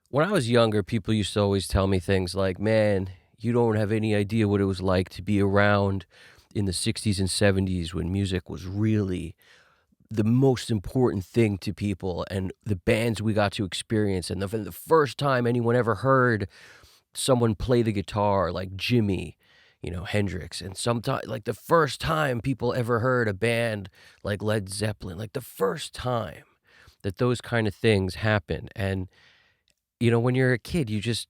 When I was younger, people used to always tell me things like, man, you don't have any idea what it was like to be around in the 60s and 70s when music was really the most important thing to people and the bands we got to experience. And the first time anyone ever heard someone play the guitar like Jimmy, Hendrix. And sometimes, like the first time people ever heard a band like Led Zeppelin, like the first time that those kind of things happen. And when you're a kid, you just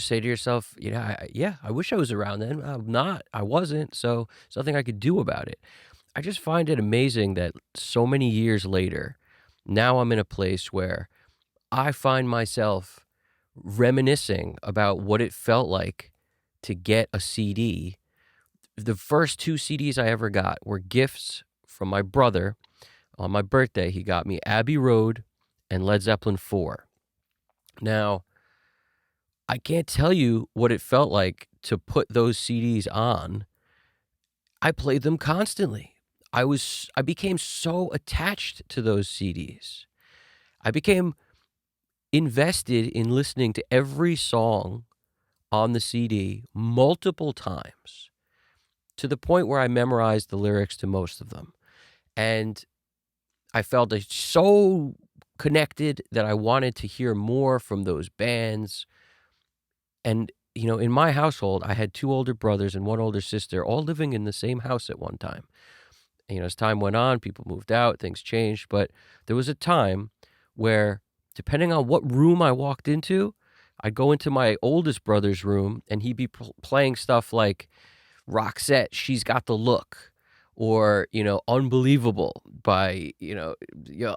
say to yourself, yeah, I wish I was around then. I'm not. I wasn't. So there's nothing I could do about it. I just find it amazing that so many years later, now I'm in a place where I find myself reminiscing about what it felt like to get a CD. The first two CDs I ever got were gifts from my brother. On my birthday, he got me Abbey Road and Led Zeppelin 4. Now, I can't tell you what it felt like to put those CDs on. I played them constantly. I became so attached to those CDs. I became invested in listening to every song on the CD multiple times to the point where I memorized the lyrics to most of them. And I felt so connected that I wanted to hear more from those bands. And, in my household, I had two older brothers and one older sister all living in the same house at one time. As time went on, people moved out, things changed. But there was a time where, depending on what room I walked into, I'd go into my oldest brother's room and he'd be playing stuff like Roxette, She's Got the Look, or, Unbelievable by,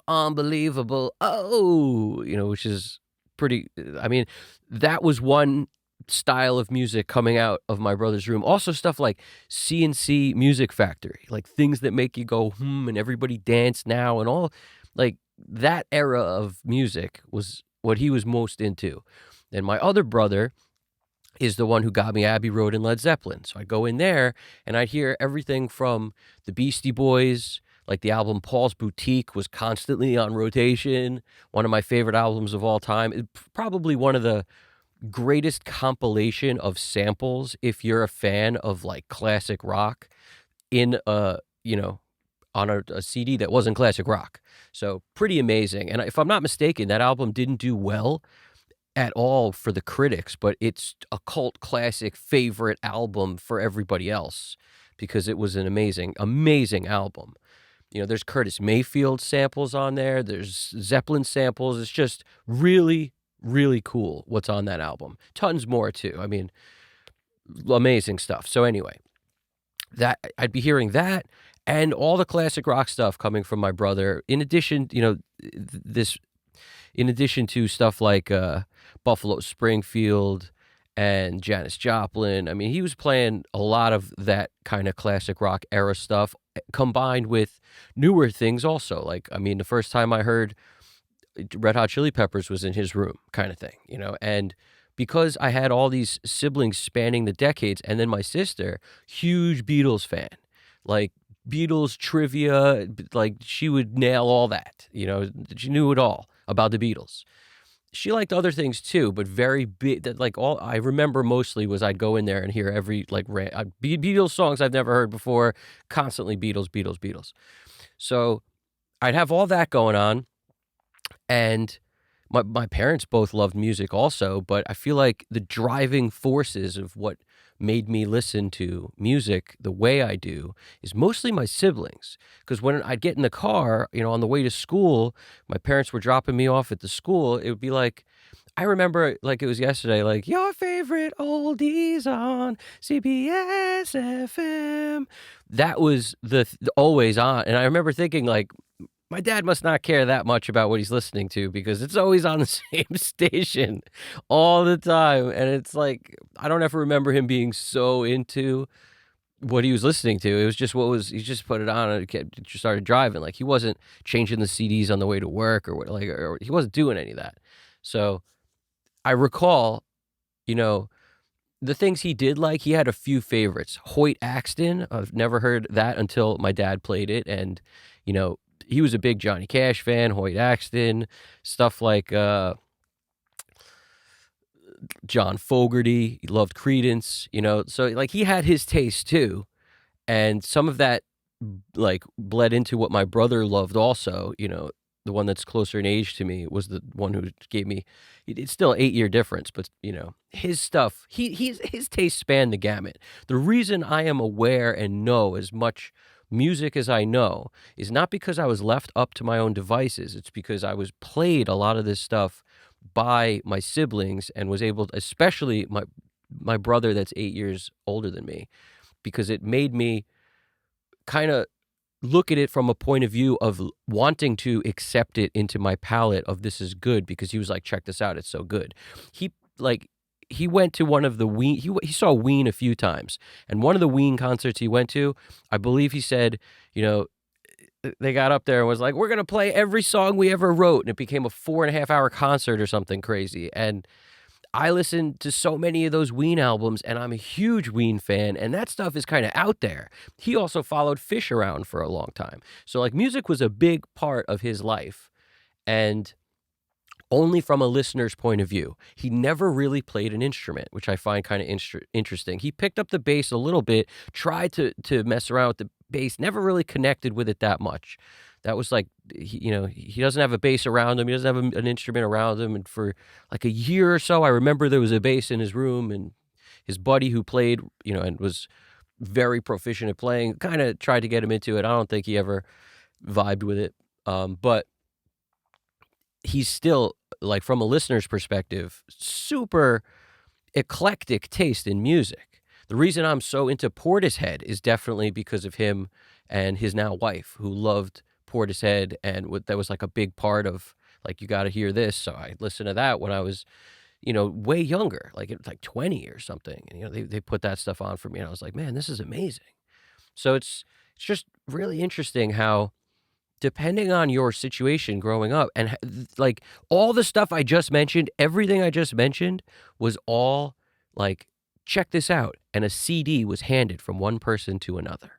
Unbelievable, oh, which is pretty, I mean, that was one style of music coming out of my brother's room. Also stuff like CNC Music Factory, like things that make you go, and everybody dance now and all, like that era of music was what he was most into. And my other brother is the one who got me Abbey Road and Led Zeppelin. So I go in there and I hear everything from the Beastie Boys, like the album Paul's Boutique was constantly on rotation. One of my favorite albums of all time. Probably one of the greatest compilation of samples if you're a fan of like classic rock in on a CD that wasn't classic rock. So pretty amazing. And if I'm not mistaken, that album didn't do well at all for the critics, but it's a cult classic favorite album for everybody else because it was an amazing, amazing album. There's Curtis Mayfield samples on there. There's Zeppelin samples. It's just really, really cool what's on that album. Tons more too. I mean, amazing stuff. So anyway, that I'd be hearing that and all the classic rock stuff coming from my brother. In addition, in addition to stuff like Buffalo Springfield and Janis Joplin. I mean, he was playing a lot of that kind of classic rock era stuff combined with newer things also. Like, I mean, the first time I heard Red Hot Chili Peppers was in his room kind of thing, and because I had all these siblings spanning the decades, and then my sister, huge Beatles fan, like Beatles trivia, like she would nail all that, she knew it all about the Beatles. She liked other things too, but very big. That like all I remember mostly was I'd go in there and hear every like Beatles songs I've never heard before, constantly Beatles, Beatles, Beatles. So I'd have all that going on, and my parents both loved music also, but I feel like the driving forces of what made me listen to music the way I do is mostly my siblings. Because when I'd get in the car, on the way to school, my parents were dropping me off at the school, it would be like, I remember like it was yesterday, like your favorite oldies on CBS FM. That was the always on. And I remember thinking like, my dad must not care that much about what he's listening to because it's always on the same station all the time. And it's like, I don't ever remember him being so into what he was listening to. It was just he just put it on and just started driving. Like he wasn't changing the CDs on the way to work or he wasn't doing any of that. So I recall, the things he did like, he had a few favorites. Hoyt Axton, I've never heard that until my dad played it. And, he was a big Johnny Cash fan, Hoyt Axton, stuff like, John Fogerty, he loved Credence, so like he had his taste too. And some of that like bled into what my brother loved also, the one that's closer in age to me was the one who gave me, it's still 8-year difference, but his stuff, his taste spanned the gamut. The reason I am aware and know as much music as I know is not because I was left up to my own devices. It's because I was played a lot of this stuff by my siblings and was able to, especially my brother that's 8 years older than me, because it made me kind of look at it from a point of view of wanting to accept it into my palate of this is good, because he was like, check this out, it's so good. He went to one of the Ween, he saw Ween a few times, and one of the Ween concerts he went to, I believe he said, they got up there and was like, we're going to play every song we ever wrote, and it became a 4.5-hour concert or something crazy. And I listened to so many of those Ween albums, and I'm a huge Ween fan, and that stuff is kind of out there. He also followed Fish around for a long time. So, like, music was a big part of his life, and only from a listener's point of view. He never really played an instrument, which I find kind of interesting. He picked up the bass a little bit, tried to mess around with the bass, never really connected with it that much. That was like, he doesn't have a bass around him. He doesn't have an instrument around him. And for like a year or so, I remember there was a bass in his room, and his buddy who played, and was very proficient at playing, kind of tried to get him into it. I don't think he ever vibed with it. But he's still, like, from a listener's perspective, super eclectic taste in music. The reason I'm so into Portishead is definitely because of him and his now wife, who loved Portishead, and that was like a big part of, like, you got to hear this. So I listened to that when I was, way younger, like 20 or something. And, they put that stuff on for me, and I was like, man, this is amazing. So it's just really interesting how, depending on your situation growing up, and like all the stuff I just mentioned, everything I just mentioned was all like, check this out. And a CD was handed from one person to another.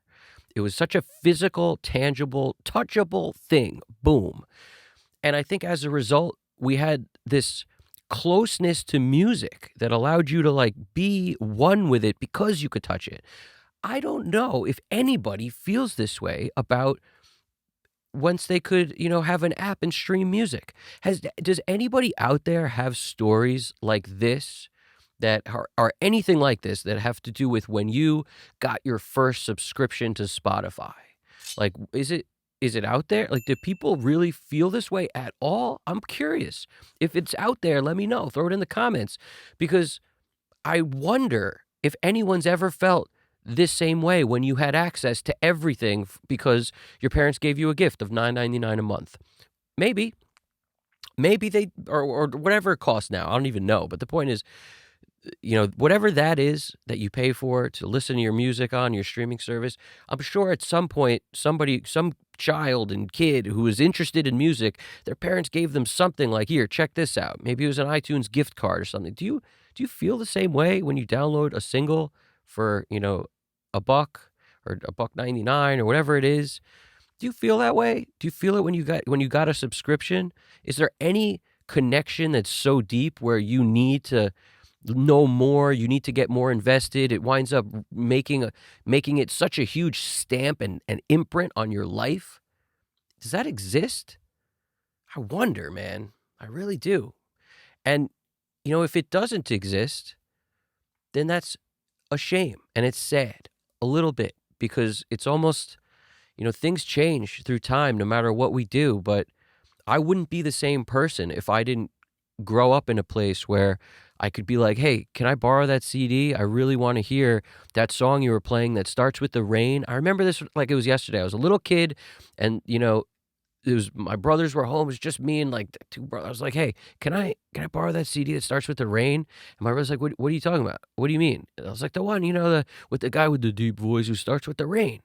It was such a physical, tangible, touchable thing. Boom. And I think as a result, we had this closeness to music that allowed you to like be one with it because you could touch it. I don't know if anybody feels this way about once they could, have an app and stream music. Does anybody out there have stories like this that are anything like this that have to do with when you got your first subscription to Spotify? Like, is it out there? Like, do people really feel this way at all? I'm curious. If it's out there, let me know. Throw it in the comments, because I wonder if anyone's ever felt this same way when you had access to everything because your parents gave you a gift of $9.99 a month. Maybe they, or whatever it costs now. I don't even know. But the point is, whatever that is that you pay for to listen to your music on your streaming service, I'm sure at some point some child and kid who is interested in music, their parents gave them something like, here, check this out. Maybe it was an iTunes gift card or something. Do you feel the same way when you download a single for, $1 or $1.99 or whatever it is? Do you feel that way? Do you feel it when you got a subscription? Is there any connection that's so deep where you need to know more, you need to get more invested? It winds up making it such a huge stamp and imprint on your life. Does that exist? I wonder, man. I really do. And if it doesn't exist, then that's a shame, and it's sad a little bit, because it's almost, things change through time no matter what we do. But I wouldn't be the same person if I didn't grow up in a place where I could be like, hey, can I borrow that CD? I really want to hear that song you were playing that starts with the rain. I remember this like it was yesterday. I was a little kid, and it was, my brothers were home. It was just me and like two brothers. I was like, hey, can I borrow that CD that starts with the rain? And my brother's like, what are you talking about? What do you mean? And I was like, the one, with the guy with the deep voice who starts with the rain.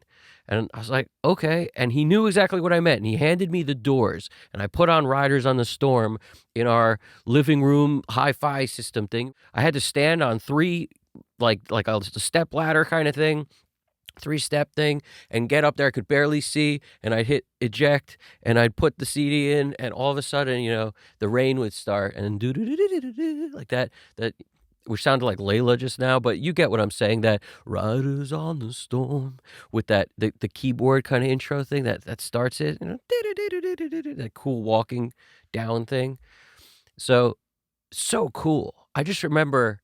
And I was like, okay. And he knew exactly what I meant. And he handed me the Doors, and I put on Riders on the Storm in our living room hi-fi system thing. I had to stand on three, like a step ladder kind of thing, 3-step thing, and get up there. I could barely see, and I'd hit eject, and I'd put the CD in, and all of a sudden, the rain would start, and do like that which sounded like Layla just now, but you get what I'm saying, that "Riders on the Storm" with the keyboard kinda intro thing that starts it, that cool walking down thing. So, so cool. I just remember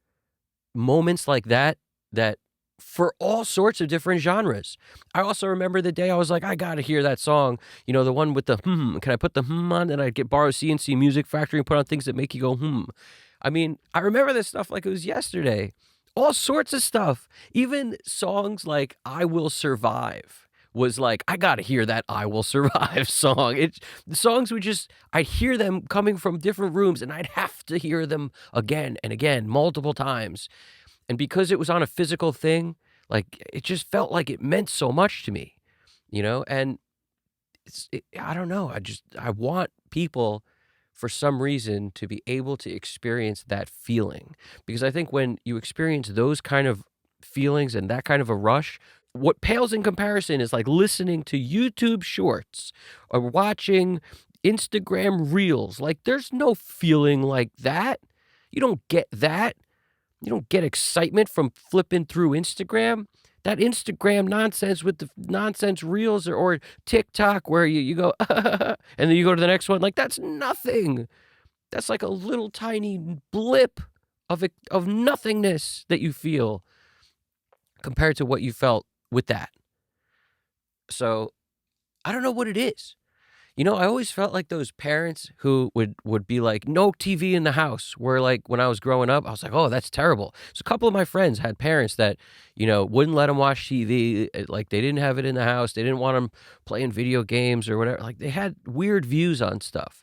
moments like that, that for all sorts of different genres. I also remember the day I was like, "I gotta hear that song," the one with the can I put the on? And I'd borrow CNC Music Factory and put on things that make you go, I mean, I remember this stuff like it was yesterday. All sorts of stuff. Even songs like "I Will Survive" was like, "I gotta hear that 'I Will Survive' song." The songs would just I'd hear them coming from different rooms, and I'd have to hear them again and again, multiple times. And because it was on a physical thing, like, it just felt like it meant so much to me, and I don't know, I want people, for some reason, to be able to experience that feeling, because I think when you experience those kind of feelings and that kind of a rush, what pales in comparison is, like, listening to YouTube Shorts or watching Instagram Reels. Like, there's no feeling like that. You don't get that. You don't get excitement from flipping through Instagram. That Instagram nonsense with the nonsense reels, or TikTok where you go, and then you go to the next one, like, that's nothing. That's like a little tiny blip of nothingness that you feel compared to what you felt with that. So, I don't know what it is. I always felt like those parents who would be like, "No TV in the house," where, like, when I was growing up, I was like, "Oh, that's terrible." So a couple of my friends had parents that, wouldn't let them watch TV, like, they didn't have it in the house, they didn't want them playing video games or whatever, like, they had weird views on stuff.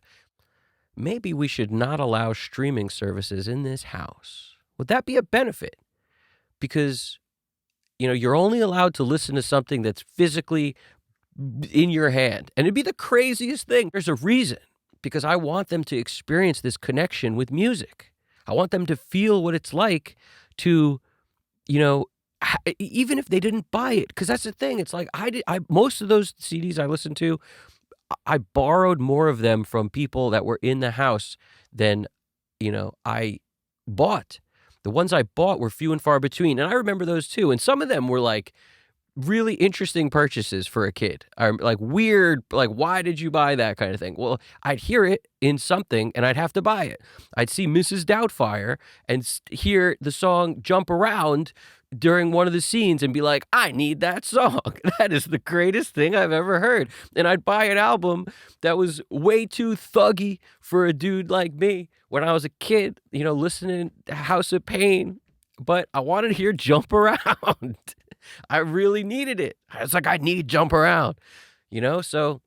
Maybe we should not allow streaming services in this house. Would that be a benefit? Because, you're only allowed to listen to something that's physically in your hand, and it'd be the craziest thing. There's a reason, because I want them to experience this connection with music. I want them to feel what it's like to, even if they didn't buy it, because that's the thing. It's like most of those CDs I listened to, I borrowed more of them from people that were in the house than, I bought. The ones I bought were few and far between, and I remember those too, and some of them were like really interesting purchases for a kid. Like weird, like, why did you buy that kind of thing? Well, I'd hear it in something and I'd have to buy it. I'd see Mrs. Doubtfire and hear the song Jump Around during one of the scenes and be like, I need that song. That is the greatest thing I've ever heard. And I'd buy an album that was way too thuggy for a dude like me when I was a kid, listening to House of Pain, but I wanted to hear Jump Around. I really needed it. I was like, I need Jump Around, so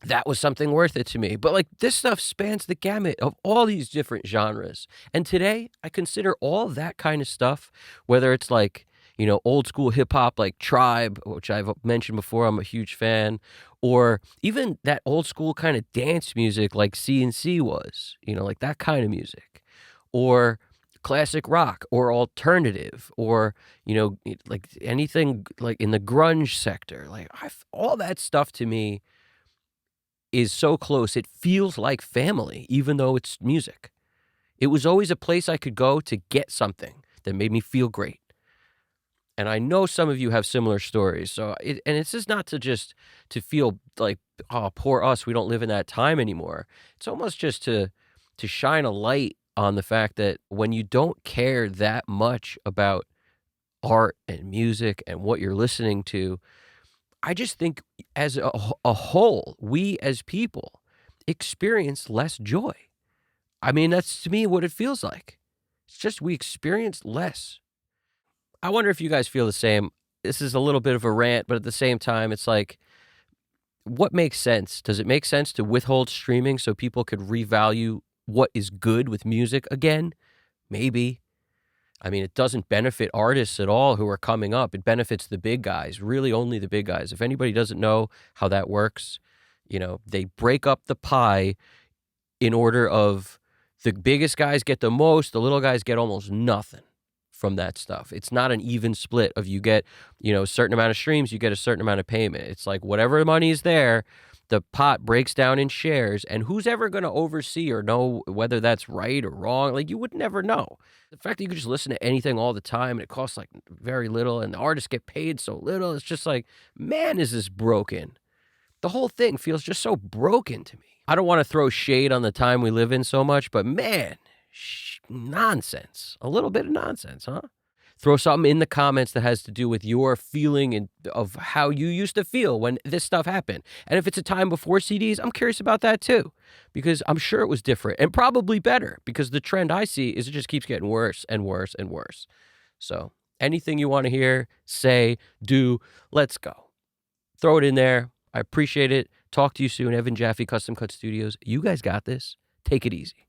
that was something worth it to me. But, like, this stuff spans the gamut of all these different genres. And today, I consider all that kind of stuff, whether it's like, old school hip hop like Tribe, which I've mentioned before, I'm a huge fan, or even that old school kind of dance music like C&C was, like that kind of music, or classic rock or alternative, or like anything like in the grunge sector. Like, all that stuff to me is so close. It feels like family, even though it's music. It was always a place I could go to get something that made me feel great. And I know some of you have similar stories. So and it's just not to feel like, oh, poor us, we don't live in that time anymore. It's almost just to shine a light on the fact that when you don't care that much about art and music and what you're listening to, I just think as a whole, we as people experience less joy. I mean, that's to me what it feels like. It's just we experience less. I wonder if you guys feel the same. This is a little bit of a rant, but at the same time, it's like, what makes sense? Does it make sense to withhold streaming so people could revalue what is good with music again? Maybe. I mean, it doesn't benefit artists at all who are coming up. It benefits the big guys, really only the big guys. If anybody doesn't know how that works, they break up the pie in order of the biggest guys get the most, the little guys get almost nothing from that stuff. It's not an even split of you get, a certain amount of streams, you get a certain amount of payment. It's like whatever money is there, the pot breaks down in shares, and who's ever going to oversee or know whether that's right or wrong? Like, you would never know. The fact that you could just listen to anything all the time and it costs like very little and the artists get paid so little, it's just like, man, is this broken? The whole thing feels just so broken to me. I don't want to throw shade on the time we live in so much, but man, nonsense. A little bit of nonsense, huh? Throw something in the comments that has to do with your feeling and of how you used to feel when this stuff happened. And if it's a time before CDs, I'm curious about that too, because I'm sure it was different and probably better, because the trend I see is it just keeps getting worse and worse and worse. So anything you want to hear, say, do, let's go. Throw it in there. I appreciate it. Talk to you soon. Evan Jaffe, Custom Cut Studios. You guys got this. Take it easy.